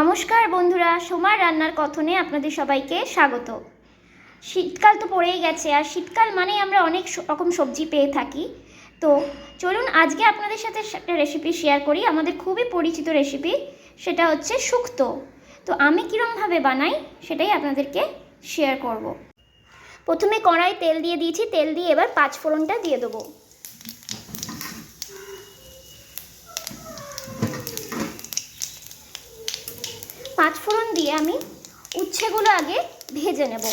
নমস্কার বন্ধুরা, সোমার রান্নার কথনে আপনাদের সবাইকে স্বাগত। শীতকাল তো পড়েই গেছে, আর শীতকাল মানেই আমরা অনেক রকম সবজি পেয়ে থাকি। তো চলুন আজকে আপনাদের সাথে একটা রেসিপি শেয়ার করি, আমাদের খুবই পরিচিত রেসিপি, সেটা হচ্ছে শুক্তো। তো আমি কীরকমভাবে বানাই সেটাই আপনাদেরকে শেয়ার করব। প্রথমে কড়াই তেল দিয়ে দিয়েছি, তেল দিয়ে এবার পাঁচফোড়নটা দিয়ে দেবো। পাঁচফোড়ন দিয়ে আমি উচ্ছেগুলো আগে ভেজে নেব।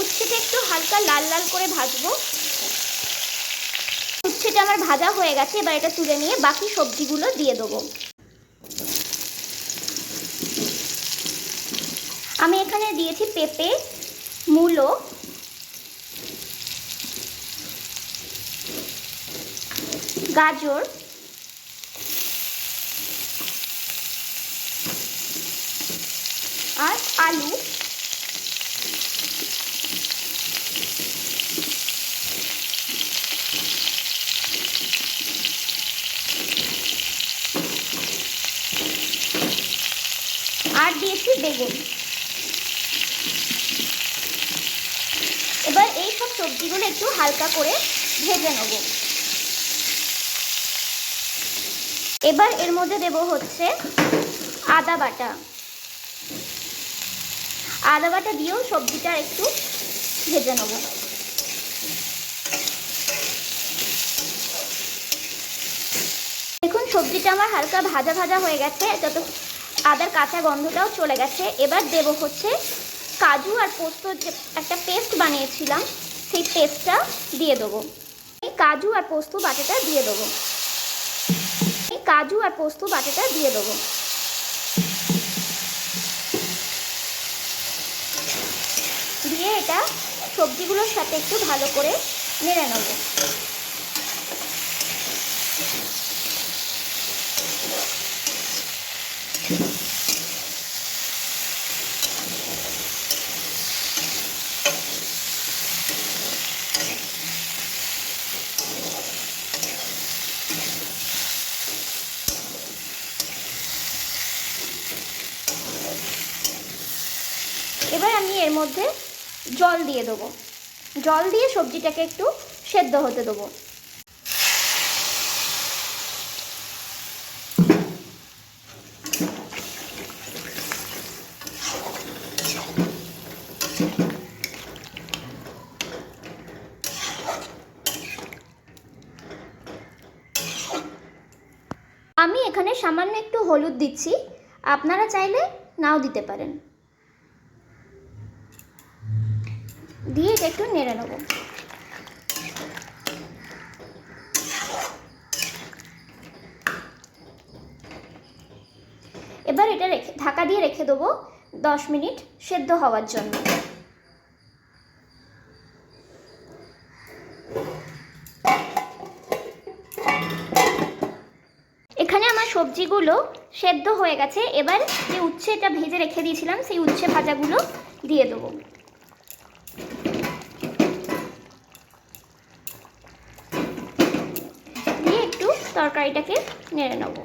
উচ্ছেটা একটু হালকা লাল লাল করে ভাজবো। উচ্ছেটা আমার ভাজা হয়ে গেছে, এবার এটা তুলে নিয়ে বাকি সবজিগুলো দিয়ে দেবো। আমি এখানে দিয়েছি পেঁপে, মূলো, গাজর, আর আলু, আর দিয়েছি বেগুন। এবার এই সব সবজিগুলো একটু হালকা করে ভেজে নেব। এবার এর মধ্যে দেব হচ্ছে আদা বাটা। আদা বাটা দিয়েও সবজিটা একটু ভেজে নেব। দেখুন সবজিটা আমার হালকা ভাজা ভাজা হয়ে গেছে, যত আদার কাঁচা গন্ধটাও চলে গেছে। এবার দেব হচ্ছে কাজু আর পোস্ত, যে একটা পেস্ট বানিয়েছিলাম সেই পেস্টটা দিয়ে দেবো। এই কাজু আর পোস্ত বাটাটা দিয়ে দেবো। কাজু আর পোস্ত বাটাটা দিয়ে দেবো। দিয়ে এটা সবজিগুলোর সাথে একটু ভালো করে নেড়ে নেব। এবার আমি এর মধ্যে জল দিয়ে দেবো। জল দিয়ে সবজিটাকে একটু সেদ্ধ হতে দেবো। আমি এখানে সামান্য একটু হলুদ দিচ্ছি, আপনারা চাইলে নাও দিতে পারেন। দিয়ে এটা একটু নেড়ে নেব। এবার এটা ঢাকা দিয়ে রেখে দেবো 10 মিনিট সেদ্ধ হওয়ার জন্য। এখানে আমার সবজিগুলো সেদ্ধ হয়ে গেছে। এবার যে উচ্ছেটা ভেজে রেখে দিয়েছিলাম সেই উচ্ছে ভাজাগুলো দিয়ে দেবো। দিয়ে একটু তরকারিটাকে নেড়ে নেব।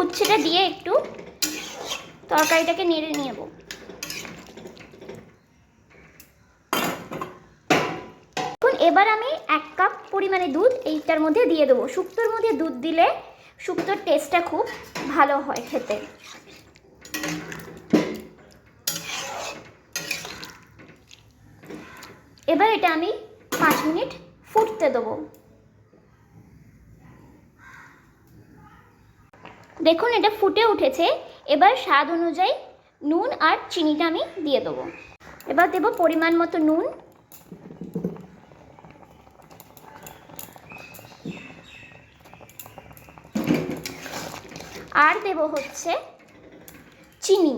উচ্ছেটা দিয়ে একটু তরকারিটাকে নেড়ে নেব। এবার আমি 1 কাপ পরিমাণে দুধ এইটার মধ্যে দিয়ে দেবো। শুক্তোর মধ্যে দুধ দিলে শুক্তোর টেস্টটা খুব ভালো হয় খেতে। এবার এটা আমি 5 মিনিট ফুটতে দেবো। দেখুন এটা ফুটে উঠেছে। এবার স্বাদ অনুযায়ী নুন আর চিনিটা আমি দিয়ে দেবো। এবার দেব পরিমাণ মতো নুন, আর দেব হচ্ছে চিনি।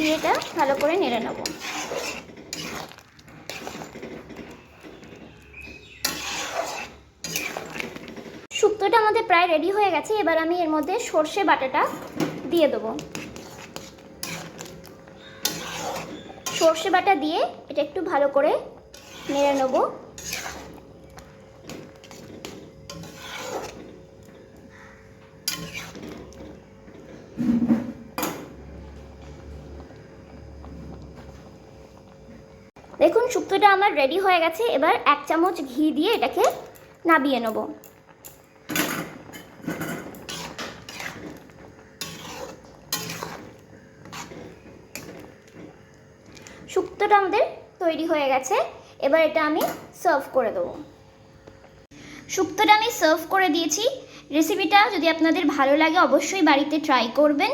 দিয়ে এটা ভালো করে নেড়ে নেব। শুক্তোটা আমাদের প্রায় রেডি হয়ে গেছে। এবার আমি এর মধ্যে সর্ষে বাটাটা দিয়ে দেবো। সর্ষে বাটা দিয়ে এটা একটু ভালো করে নেড়ে নেব। দেখুন শুক্তোটা আমার রেডি হয়ে গেছে। এবার 1 চামচ ঘি দিয়ে এটাকে নাবিয়ে নেব। শুক্তোটা আমাদের তৈরি হয়ে গেছে। এবার এটা আমি সার্ভ করে দেবো। শুক্তোটা আমি সার্ভ করে দিয়েছি। রেসিপিটা যদি আপনাদের ভালো লাগে অবশ্যই বাড়িতে ট্রাই করবেন,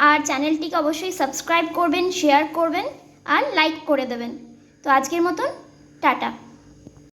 আর চ্যানেলটিকে অবশ্যই সাবস্ক্রাইব করবেন, শেয়ার করবেন আর লাইক করে দেবেন। তো আজকের মতন টাটা।